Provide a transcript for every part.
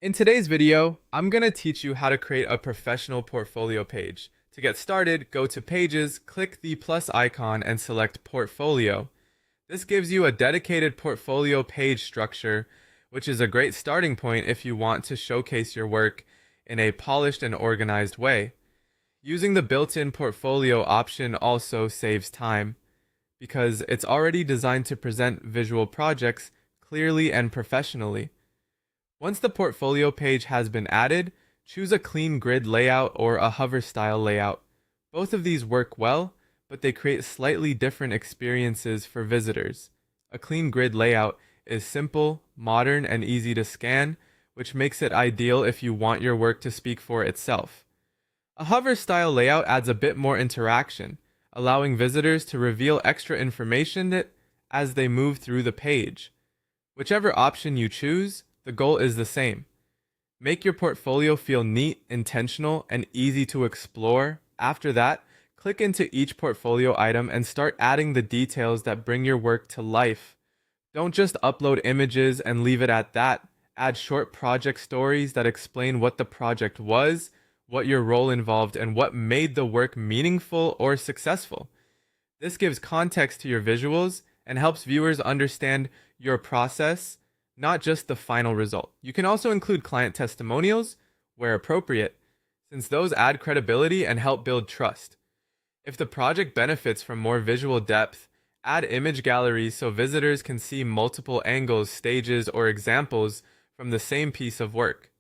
In today's video, I'm going to teach you how to create a professional portfolio page. To get started, go to Pages, click the plus icon, and select Portfolio. This gives you a dedicated portfolio page structure, which is a great starting point if you want to showcase your work in a polished and organized way. Using the built-in portfolio option also saves time, because it's already designed to present visual projects clearly and professionally. Once the portfolio page has been added, choose a clean grid layout or a hover style layout. Both of these work well, but they create slightly different experiences for visitors. A clean grid layout is simple, modern, and easy to scan, which makes it ideal if you want your work to speak for itself. A hover style layout adds a bit more interaction, allowing visitors to reveal extra information as they move through the page. Whichever option you choose, the goal is the same. Make your portfolio feel neat, intentional, and easy to explore. After that, click into each portfolio item and start adding the details that bring your work to life. Don't just upload images and leave it at that. Add short project stories that explain what the project was, what your role involved, and what made the work meaningful or successful. This gives context to your visuals and helps viewers understand your process, not just the final result. You can also include client testimonials where appropriate, since those add credibility and help build trust. If the project benefits from more visual depth, add image galleries so visitors can see multiple angles, stages, or examples from the same piece of work.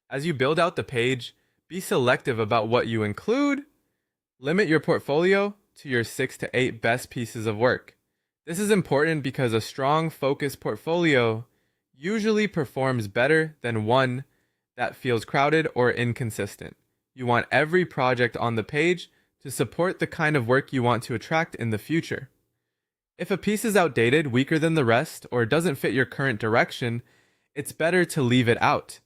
As you build out the page, be selective about what you include. Limit your portfolio to your 6 to 8 best pieces of work. This is important because a strong, focused portfolio usually performs better than one that feels crowded or inconsistent. You want every project on the page to support the kind of work you want to attract in the future. If a piece is outdated, weaker than the rest, or doesn't fit your current direction, it's better to leave it out.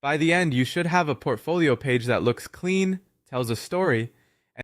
By the end, you should have a portfolio page that looks clean, tells a story,